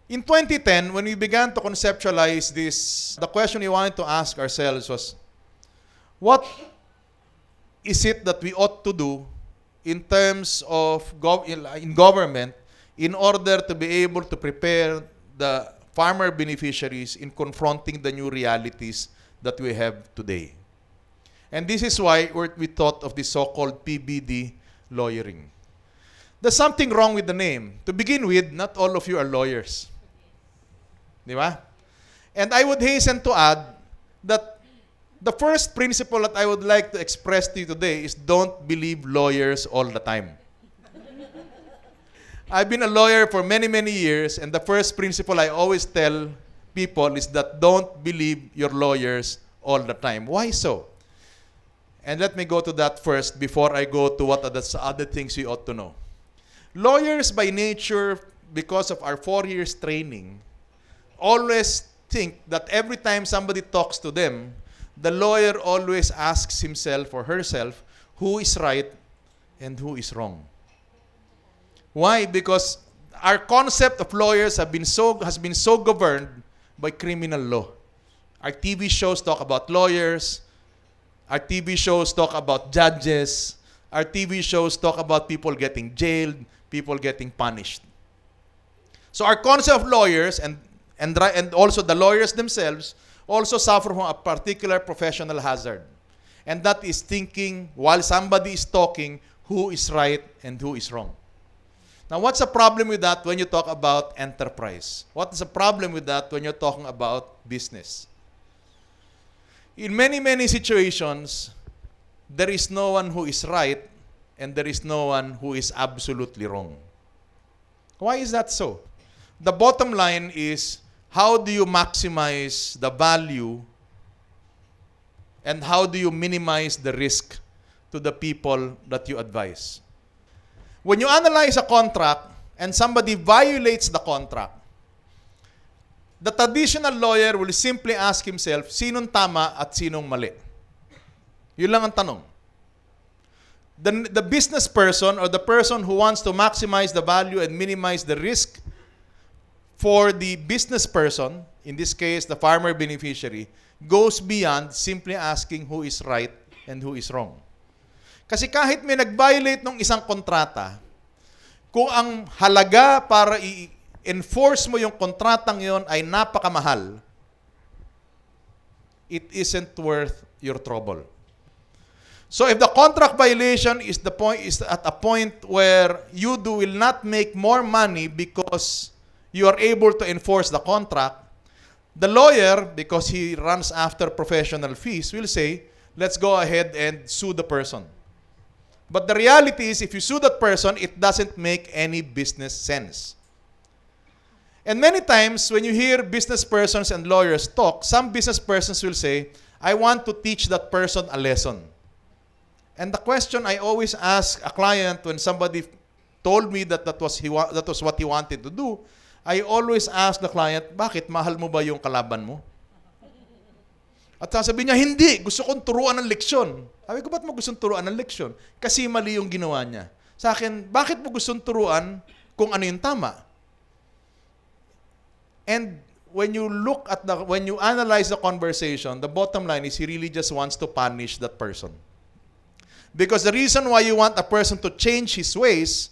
In 2010, when we began to conceptualize this, the question we wanted to ask ourselves was, what is it that we ought to do in terms of in government in order to be able to prepare the farmer beneficiaries in confronting the new realities that we have today? And this is why we thought of the so-called PBD lawyering. There's something wrong with the name. To begin with, not all of you are lawyers. Di ba? And I would hasten to add that the first principle that I would like to express to you today is don't believe lawyers all the time. I've been a lawyer for many, many years, and the first principle I always tell people is that don't believe your lawyers all the time. Why so? And let me go to that first before I go to what are the other things we ought to know. Lawyers by nature, because of our 4 years training, always think that every time somebody talks to them, the lawyer always asks himself or herself who is right and who is wrong. Why? Because our concept of lawyers has been so governed by criminal law. Our TV shows talk about lawyers. Our TV shows talk about judges. Our TV shows talk about people getting jailed, people getting punished. So our concept of lawyers and also the lawyers themselves also suffer from a particular professional hazard. And that is thinking while somebody is talking who is right and who is wrong. Now, what's the problem with that when you talk about enterprise? What is the problem with that when you're talking about business? In many, many situations, there is no one who is right and there is no one who is absolutely wrong. Why is that so? The bottom line is, how do you maximize the value and how do you minimize the risk to the people that you advise? When you analyze a contract and somebody violates the contract, the traditional lawyer will simply ask himself, sinong tama at sinong mali? Yun lang ang tanong. The business person or the person who wants to maximize the value and minimize the risk for the business person, in this case, the farmer beneficiary, goes beyond simply asking who is right and who is wrong. Kasi kahit may nag-violate ng isang kontrata, kung ang halaga para i-enforce mo yung kontratang yon ay napakamahal, it isn't worth your trouble. So if the contract violation is at a point where you will not make more money because you are able to enforce the contract, the lawyer, because he runs after professional fees, will say, let's go ahead and sue the person. But the reality is, if you sue that person, it doesn't make any business sense. And many times, when you hear business persons and lawyers talk, some business persons will say, I want to teach that person a lesson. And the question I always ask a client when somebody told me that was what he wanted to do, I always ask the client, bakit? Mahal mo ba yung kalaban mo? At sasabihin niya, hindi. Gusto kong turuan ng leksyon. Sabi ko, ba't mo gustong turuan ng leksyon? Kasi mali yung ginawa niya. Sa akin, bakit mo gustong turuan kung ano yung tama? And when you analyze the conversation, the bottom line is he really just wants to punish that person. Because the reason why you want a person to change his ways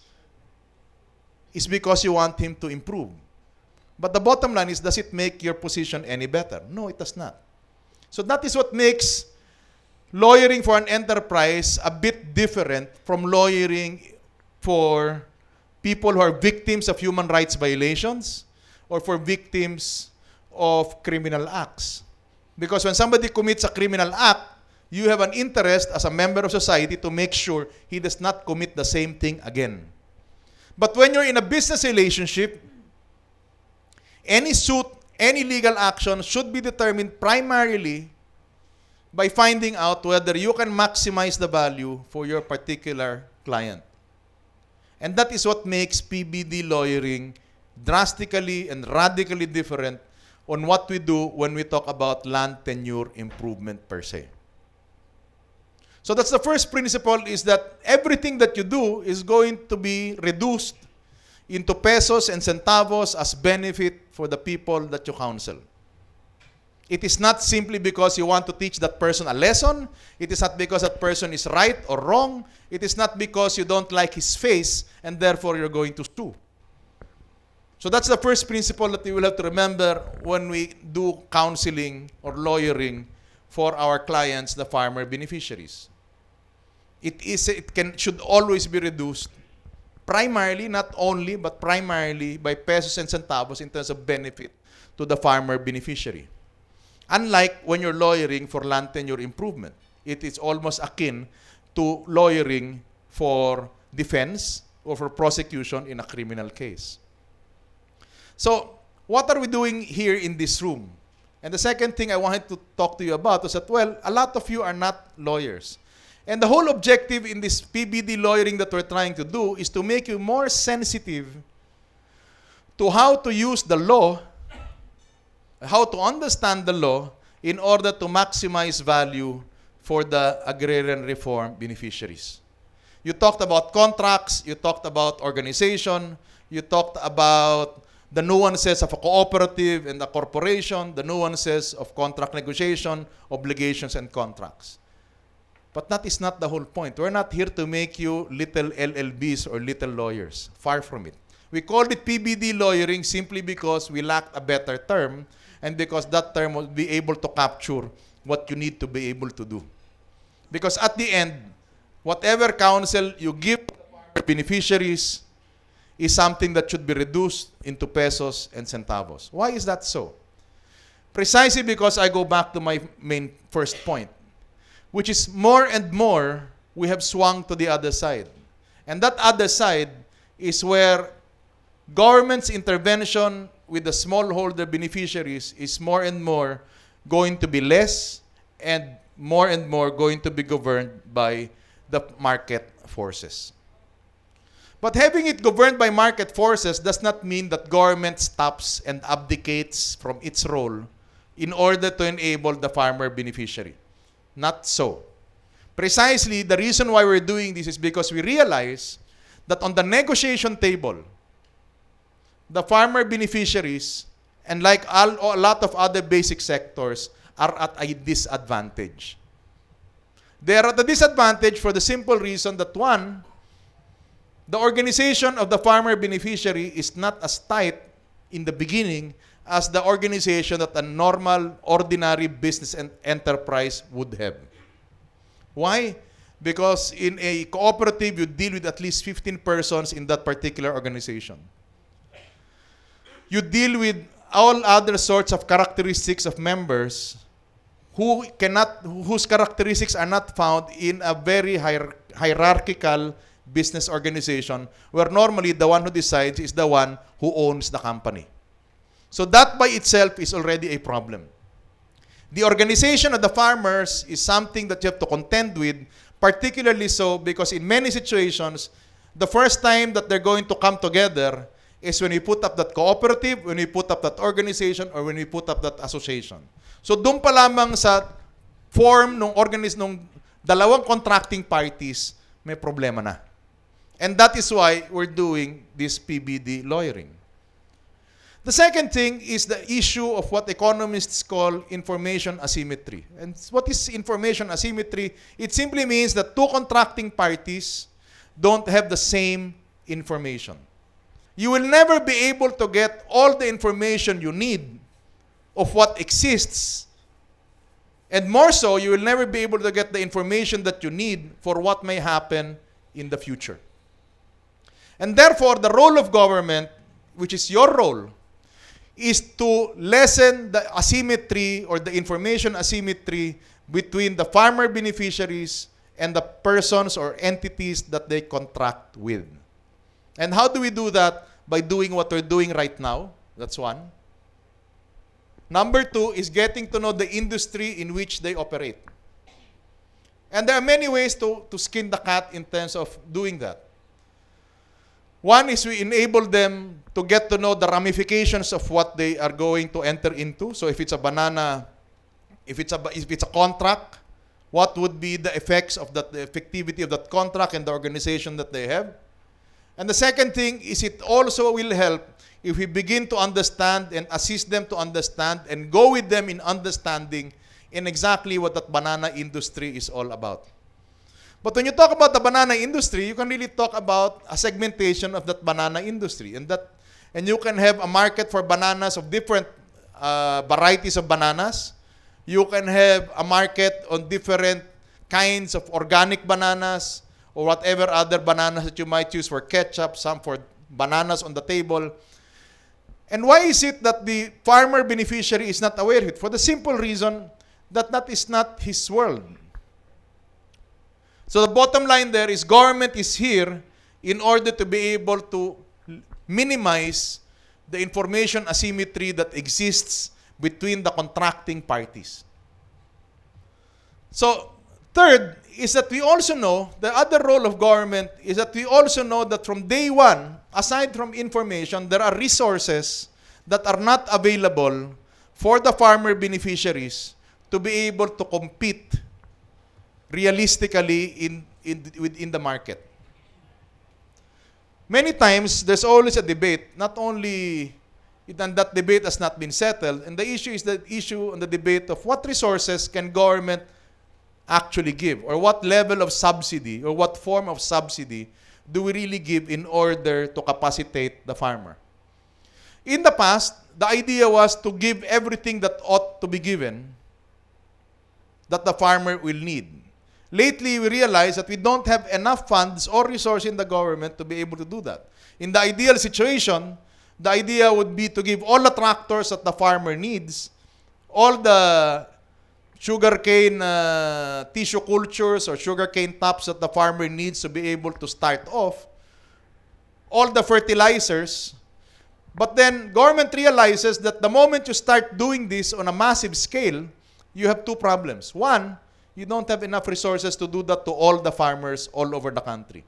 is because you want him to improve. But the bottom line is, does it make your position any better? No, it does not. So that is what makes lawyering for an enterprise a bit different from lawyering for people who are victims of human rights violations or for victims of criminal acts. Because when somebody commits a criminal act, you have an interest as a member of society to make sure he does not commit the same thing again. But when you're in a business relationship, any suit, any legal action should be determined primarily by finding out whether you can maximize the value for your particular client. And that is what makes PBD lawyering drastically and radically different on what we do when we talk about land tenure improvement per se. So that's the first principle, is that everything that you do is going to be reduced into pesos and centavos as benefit for the people that you counsel. It is not simply because you want to teach that person a lesson. It is not because that person is right or wrong. It is not because you don't like his face and therefore you're going to sue. So that's the first principle that we will have to remember when we do counseling or lawyering for our clients, the farmer beneficiaries. Should always be reduced primarily, not only, but primarily by pesos and centavos in terms of benefit to the farmer beneficiary. Unlike when you're lawyering for land tenure improvement, it is almost akin to lawyering for defense or for prosecution in a criminal case. So, what are we doing here in this room? And the second thing I wanted to talk to you about was that, well, a lot of you are not lawyers. And the whole objective in this PBD lawyering that we're trying to do is to make you more sensitive to how to use the law, how to understand the law in order to maximize value for the agrarian reform beneficiaries. You talked about contracts, you talked about organization, you talked about the nuances of a cooperative and a corporation, the nuances of contract negotiation, obligations, and contracts. But that is not the whole point. We're not here to make you little LLBs or little lawyers. Far from it. We called it PBD lawyering simply because we lacked a better term and because that term will be able to capture what you need to be able to do. Because at the end, whatever counsel you give to beneficiaries is something that should be reduced into pesos and centavos. Why is that so? Precisely because I go back to my main first point, which is more and more we have swung to the other side. And that other side is where government's intervention with the smallholder beneficiaries is more and more going to be less and more going to be governed by the market forces. But having it governed by market forces does not mean that government stops and abdicates from its role in order to enable the farmer beneficiary. Not so. Precisely, the reason why we're doing this is because we realize that on the negotiation table, the farmer beneficiaries, and like a lot of other basic sectors, are at a disadvantage. They are at a disadvantage for the simple reason that, one, the organization of the farmer beneficiary is not as tight in the beginning as the organization that a normal, ordinary business and enterprise would have. Why? Because in a cooperative, you deal with at least 15 persons in that particular organization. You deal with all other sorts of characteristics of members whose characteristics are not found in a very hierarchical business organization where normally the one who decides is the one who owns the company. So that by itself is already a problem. The organization of the farmers is something that you have to contend with, particularly so because in many situations, the first time that they're going to come together is when we put up that cooperative, when we put up that organization, or when we put up that association. So doon pa lamang sa form ng dalawang contracting parties, may problema na. And that is why we're doing this PBD lawyering. The second thing is the issue of what economists call information asymmetry. And what is information asymmetry? It simply means that two contracting parties don't have the same information. You will never be able to get all the information you need of what exists. And more so, you will never be able to get the information that you need for what may happen in the future. And therefore, the role of government, which is your role, is to lessen the asymmetry or the information asymmetry between the farmer beneficiaries and the persons or entities that they contract with. And how do we do that? By doing what we're doing right now. That's one. Number two is getting to know the industry in which they operate. And there are many ways to skin the cat in terms of doing that. One is we enable them to get to know the ramifications of what they are going to enter into. So if it's a banana, if it's a contract, what would be the effects of that, the effectivity of that contract and the organization that they have? And the second thing is it also will help if we begin to understand and assist them to understand and go with them in understanding in exactly what that banana industry is all about. But when you talk about the banana industry, you can really talk about a segmentation of that banana industry. And you can have a market for bananas of different varieties of bananas. You can have a market on different kinds of organic bananas or whatever other bananas that you might use for ketchup, some for bananas on the table. And why is it that the farmer beneficiary is not aware of it? For the simple reason that that is not his world. So the bottom line there is government is here in order to be able to minimize the information asymmetry that exists between the contracting parties. So, third is that we also know, the other role of government is that we also know that from day one, aside from information, there are resources that are not available for the farmer beneficiaries to be able to compete realistically within the market. Many times, there's always a debate, not only, and that debate has not been settled, and the issue is the issue on the debate of what resources can government actually give, or what level of subsidy, or what form of subsidy do we really give in order to capacitate the farmer. In the past, the idea was to give everything that ought to be given that the farmer will need. Lately, we realize that we don't have enough funds or resources in the government to be able to do that. In the ideal situation, the idea would be to give all the tractors that the farmer needs, all the sugarcane tissue cultures or sugarcane tops that the farmer needs to be able to start off, all the fertilizers. But then government realizes that the moment you start doing this on a massive scale, you have two problems. One, you don't have enough resources to do that to all the farmers all over the country.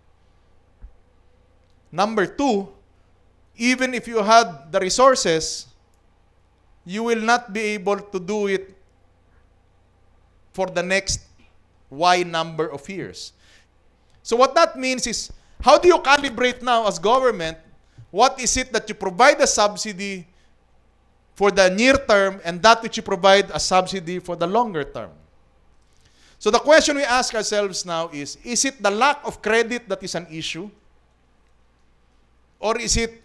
Number two, even if you had the resources, you will not be able to do it for the next Y number of years. So what that means is, how do you calibrate now as government? What is it that you provide a subsidy for the near term and that which you provide a subsidy for the longer term? So the question we ask ourselves now is it the lack of credit that is an issue? Or is it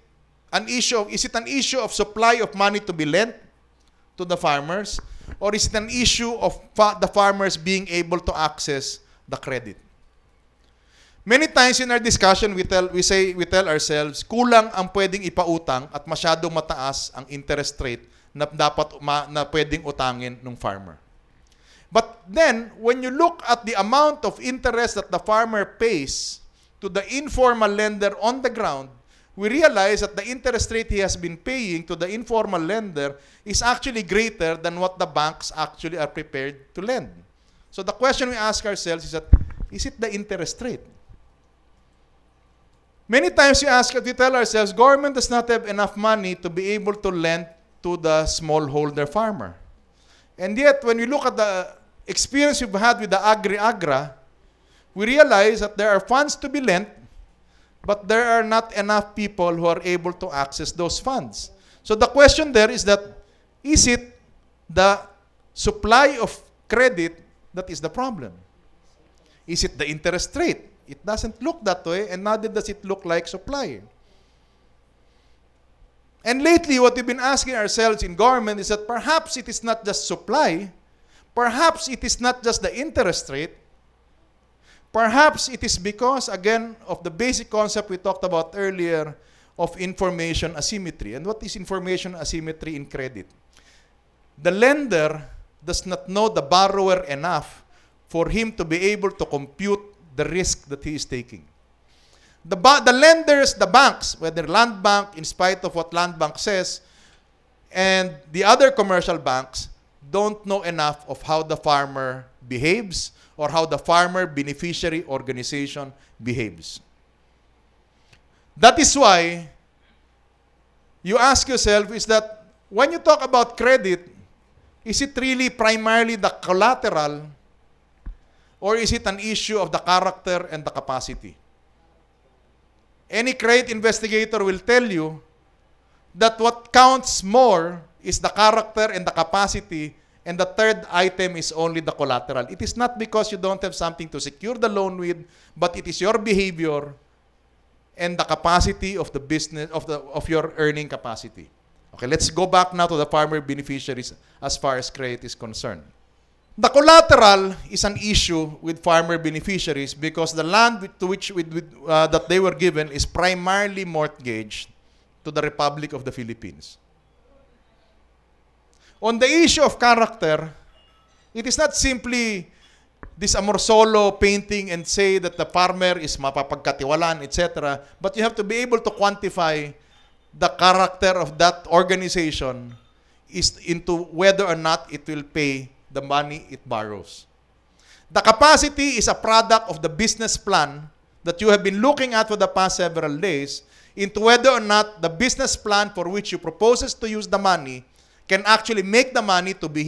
an issue of supply of money to be lent to the farmers? Or is it an issue of the farmers being able to access the credit? Many times in our discussion, we tell ourselves, kulang ang pwedeng ipautang at masyadong mataas ang interest rate na pwedeng utangin ng farmer. But then, when you look at the amount of interest that the farmer pays to the informal lender on the ground, we realize that the interest rate he has been paying to the informal lender is actually greater than what the banks actually are prepared to lend. So the question we ask ourselves is it the interest rate? Many times we tell ourselves, government does not have enough money to be able to lend to the smallholder farmer. And yet, when we look at the experience we've had with the Agri-Agra, we realize that there are funds to be lent, but there are not enough people who are able to access those funds. So the question there is it the supply of credit that is the problem? Is it the interest rate? It doesn't look that way, and neither does it look like supply. And lately, what we've been asking ourselves in government is that perhaps it is not just supply, perhaps it is not just the interest rate, perhaps it is because, again, of the basic concept we talked about earlier of information asymmetry. And what is information asymmetry in credit? The lender does not know the borrower enough for him to be able to compute the risk that he is taking. The lenders, the banks, whether Land Bank, in spite of what Land Bank says, and the other commercial banks, don't know enough of how the farmer behaves or how the farmer beneficiary organization behaves. That is why you ask yourself is that when you talk about credit, is it really primarily the collateral or is it an issue of the character and the capacity? Any credit investigator will tell you that what counts more is the character and the capacity, and the third item is only the collateral. It is not because you don't have something to secure the loan with, but it is your behavior and the capacity of the business, of your earning capacity. Okay, let's go back now to the farmer beneficiaries as far as credit is concerned. The collateral is an issue with farmer beneficiaries because the land that they were given is primarily mortgaged to the Republic of the Philippines. On the issue of character, it is not simply this amor solo painting and say that the farmer is mapapagkatiwalaan, etc. But you have to be able to quantify the character of that organization is into whether or not it will pay the money it borrows. The capacity is a product of the business plan that you have been looking at for the past several days into whether or not the business plan for which you proposes to use the money can actually make the money to be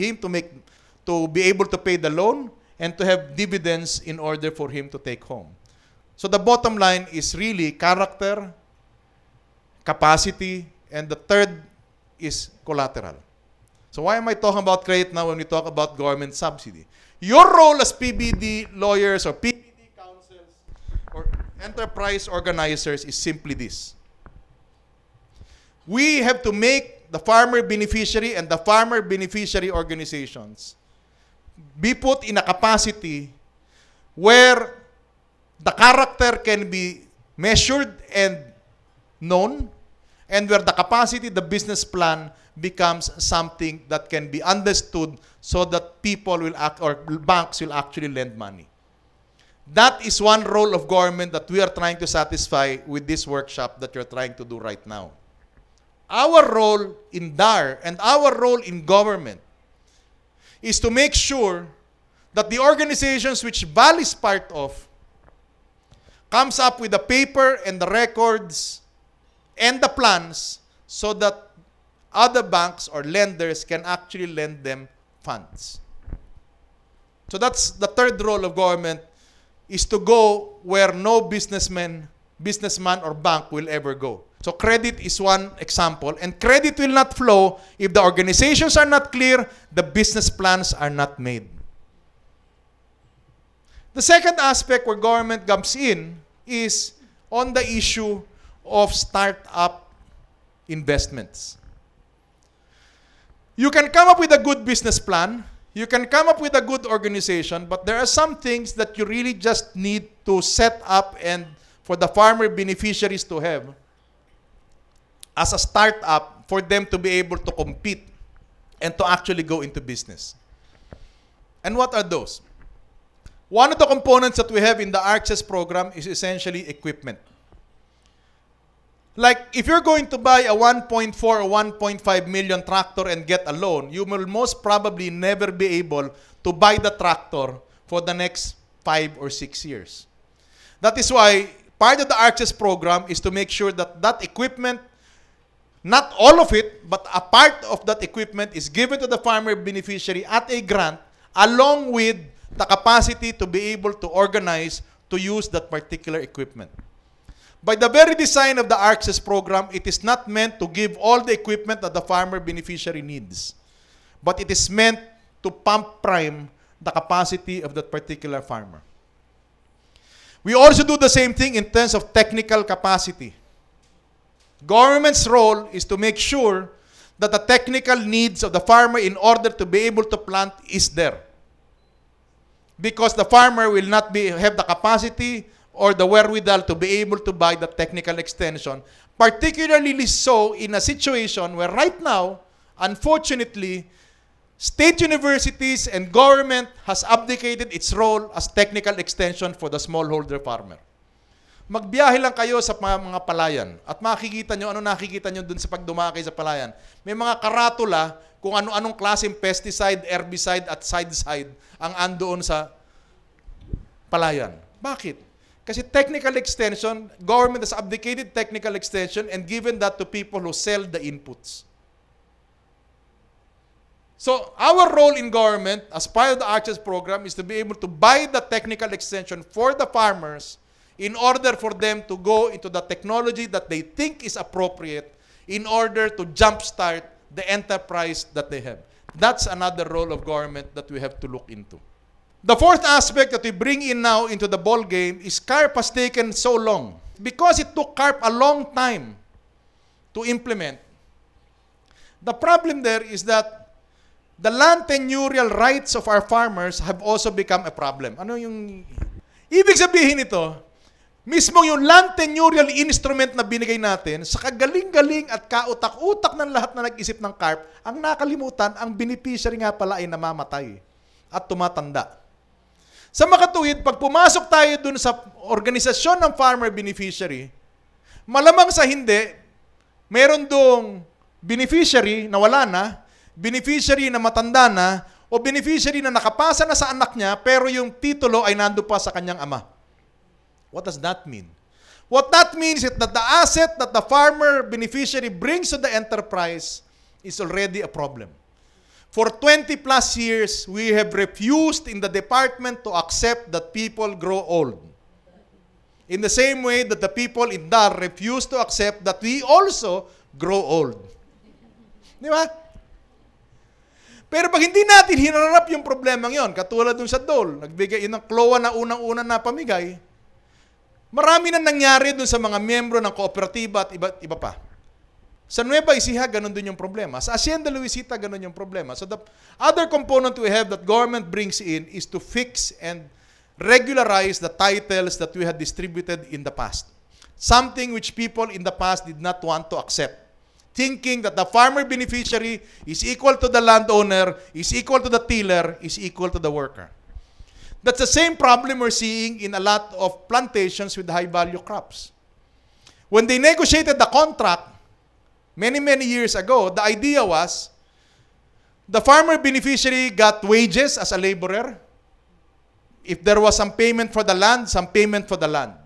able to pay the loan and to have dividends in order for him to take home. So the bottom line is really character, capacity, and the third is collateral. So why am I talking about credit now when we talk about government subsidy? Your role as PBD lawyers or PBD counsels or enterprise organizers is simply this. We have to make the farmer beneficiary and the farmer beneficiary organizations be put in a capacity where the character can be measured and known, and where the capacity, the business plan, becomes something that can be understood so that people will act, or banks will actually lend money. That is one role of government that we are trying to satisfy with this workshop that you're trying to do right now. Our role in DAR and our role in government is to make sure that the organizations which VAL is part of comes up with the paper and the records and the plans so that other banks or lenders can actually lend them funds. So that's the third role of government, is to go where no businessman or bank will ever go. So credit is one example, and credit will not flow if the organizations are not clear, the business plans are not made. The second aspect where government comes in is on the issue of startup investments. You can come up with a good business plan, you can come up with a good organization, but there are some things that you really just need to set up and for the farmer beneficiaries to have as a startup for them to be able to compete and to actually go into business. And what are those? One of the components that we have in the Access program is essentially equipment. Like, if you're going to buy a 1.4 or 1.5 million tractor and get a loan, you will most probably never be able to buy the tractor for the next 5 or 6 years. That is why part of the Access program is to make sure that that equipment, not all of it, but a part of that equipment is given to the farmer beneficiary at a grant, along with the capacity to be able to organize to use that particular equipment. By the very design of the Access program, it is not meant to give all the equipment that the farmer beneficiary needs, but it is meant to pump prime the capacity of that particular farmer. We also do the same thing in terms of technical capacity. Government's role is to make sure that the technical needs of the farmer in order to be able to plant is there. Because the farmer will not have the capacity or the wherewithal to be able to buy the technical extension, particularly so in a situation where right now, unfortunately, state universities and government has abdicated its role as technical extension for the smallholder farmer. Magbiyahe lang kayo sa mga palayan at makikita nyo, ano nakikita nyo dun sa pagdumakay sa palayan. May mga karatula kung ano-anong klaseng pesticide, herbicide at sideside ang andoon sa palayan. Bakit? Kasi technical extension, government has abdicated technical extension and given that to people who sell the inputs. So our role in government as part of the Access program is to be able to buy the technical extension for the farmers in order for them to go into the technology that they think is appropriate in order to jumpstart the enterprise that they have. That's another role of government that we have to look into. The fourth aspect that we bring in now into the ball game is CARP has taken so long. Because it took CARP a long time to implement, the problem there is that the land tenurial rights of our farmers have also become a problem. Ano yung ibig sabihin nito? Mismo yung land tenurial instrument na binigay natin, sa kagaling-galing at kautak-utak ng lahat na nag-isip ng CARP, ang nakalimutan, ang beneficiary nga pala ay namamatay at tumatanda. Sa makatuwid, pag pumasok tayo dun sa organisasyon ng farmer beneficiary, malamang sa hindi, meron dong beneficiary na wala na, beneficiary na matanda na, o beneficiary na nakapasa na sa anak niya, pero yung titulo ay nando pa sa kanyang ama. What does that mean? What that means is that the asset that the farmer beneficiary brings to the enterprise is already a problem. For 20 plus years, we have refused in the department to accept that people grow old. In the same way that the people in DAR refuse to accept that we also grow old. Di ba? Pero pag hindi natin hinarap yung problemang yon, katulad dun sa Dole, nagbigay yun ng CLOA na unang-una na pamigay, marami na nangyari dun sa mga miyembro ng kooperatiba at iba pa. Sa Nueva Ecija, ganun din yung problema. Sa Hacienda Luisita, ganun yung problema. So the other component we have that government brings in is to fix and regularize the titles that we had distributed in the past. Something which people in the past did not want to accept. Thinking that the farmer beneficiary is equal to the landowner, is equal to the tiller, is equal to the worker. That's the same problem we're seeing in a lot of plantations with high-value crops. When they negotiated the contract, many years ago, the idea was the farmer beneficiary got wages as a laborer. If there was some payment for the land, some payment for the land.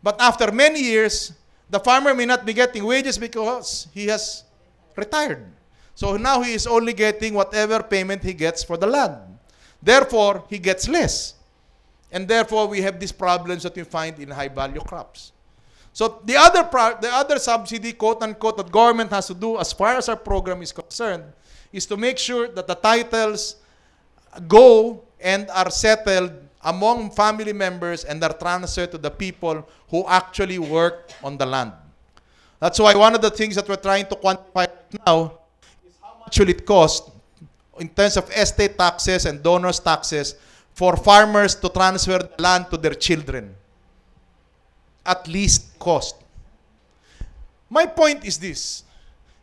But after many years, the farmer may not be getting wages because he has retired. So now he is only getting whatever payment he gets for the land. Therefore, he gets less. And therefore, we have these problems that we find in high-value crops. So the other subsidy, quote-unquote, that government has to do as far as our program is concerned is to make sure that the titles go and are settled among family members and are transferred to the people who actually work on the land. That's why one of the things that we're trying to quantify now is how much will it cost in terms of estate taxes and donors taxes for farmers to transfer the land to their children. At least cost. My point is this.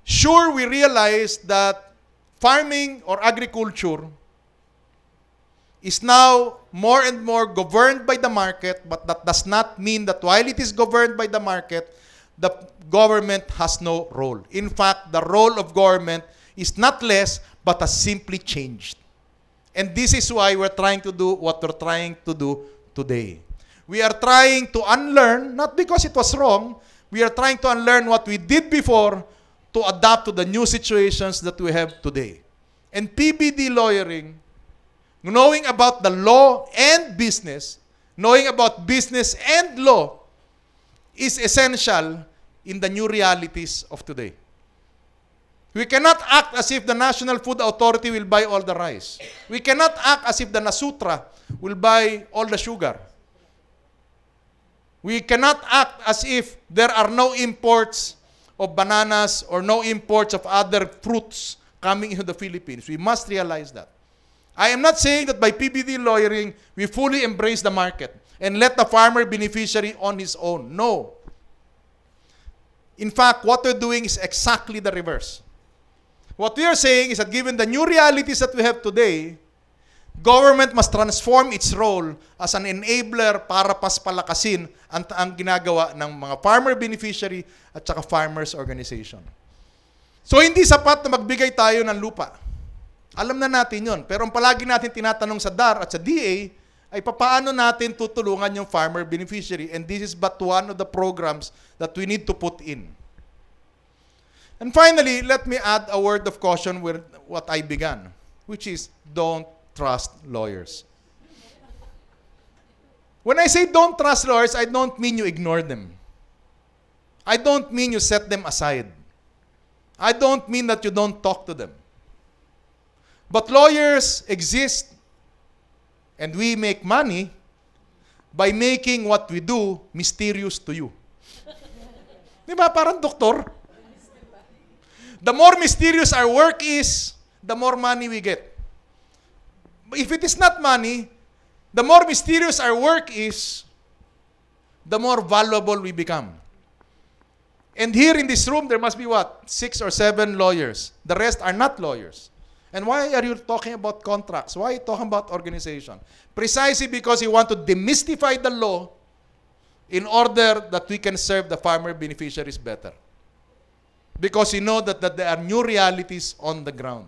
Sure, we realize that farming or agriculture is now more and more governed by the market, but that does not mean that while it is governed by the market, the government has no role. In fact, the role of government is not less, but has simply changed. And this is why we're trying to do what we're trying to do today. We are trying to unlearn, not because it was wrong, we are trying to unlearn what we did before to adapt to the new situations that we have today. And PBD lawyering, knowing about the law and business, knowing about business and law, is essential in the new realities of today. We cannot act as if the National Food Authority will buy all the rice. We cannot act as if the Nasutra will buy all the sugar. We cannot act as if there are no imports of bananas or no imports of other fruits coming into the Philippines. We must realize that. I am not saying that by PBD lawyering, we fully embrace the market and let the farmer beneficiary on his own. No. In fact, what we're doing is exactly the reverse. What we are saying is that given the new realities that we have today, government must transform its role as an enabler para paspalakasin ang ginagawa ng mga farmer beneficiary at saka farmers organization. So hindi sapat na magbigay tayo ng lupa. Alam na natin yon. Pero ang palagi natin tinatanong sa DAR at sa DA ay papaano natin tutulungan yung farmer beneficiary. And this is but one of the programs that we need to put in. And finally, let me add a word of caution with what I began, which is don't trust lawyers. When I say don't trust lawyers, I don't mean you ignore them. I don't mean you set them aside. I don't mean that you don't talk to them. But lawyers exist and we make money by making what we do mysterious to you. Di ba? Parang doktor. The more mysterious our work is, the more money we get. If it is not money, the more mysterious our work is, the more valuable we become. And here in this room, there must be what? 6 or 7 lawyers. The rest are not lawyers. And why are you talking about contracts? Why are you talking about organization? Precisely because you want to demystify the law in order that we can serve the farmer beneficiaries better. Because you know that there are new realities on the ground.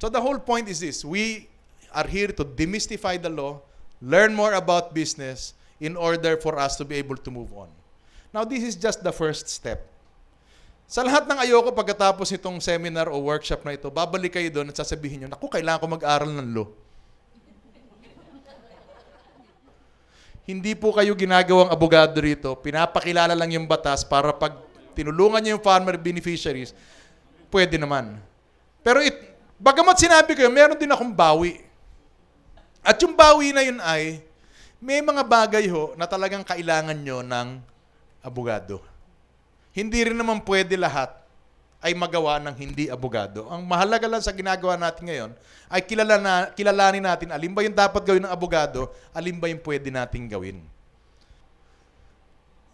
So the whole point is this. We are here to demystify the law, learn more about business in order for us to be able to move on. Now, this is just the first step. Sa lahat ng ayoko pagkatapos itong seminar o workshop na ito, babalik kayo doon at sasabihin nyo, naku, kailangan ko mag-aral ng law. Hindi po kayo ginagawang abogado rito. Pinapakilala lang yung batas para pag tinulungan nyo yung farmer beneficiaries, pwede naman. Pero bagamat sinabi ko yun, meron din akong bawi. At yung bawi na yun ay, may mga bagay ho na talagang kailangan nyo ng abogado. Hindi rin naman pwede lahat ay magawa ng hindi abogado. Ang mahalaga lang sa ginagawa natin ngayon ay kilalanin natin alin ba yung dapat gawin ng abogado, alin ba yung pwede nating gawin.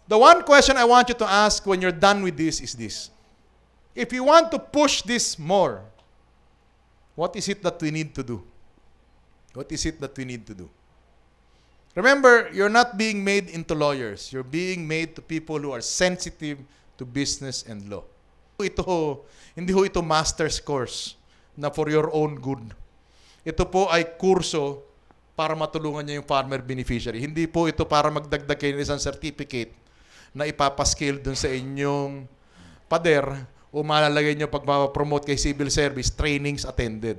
The one question I want you to ask when you're done with this is this. If you want to push this more, what is it that we need to do? What is it that we need to do? Remember, you're not being made into lawyers. You're being made to people who are sensitive to business and law. Hindi ho ito master's course na for your own good. Ito po ay kurso para matulungan niyo yung farmer beneficiary. Hindi po ito para magdagdag kayo ng isang certificate na ipapaskill dun sa inyong pader o malalagay niyo pag-promote kay civil service, trainings attended.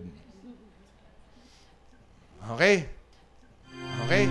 Okay? Okay?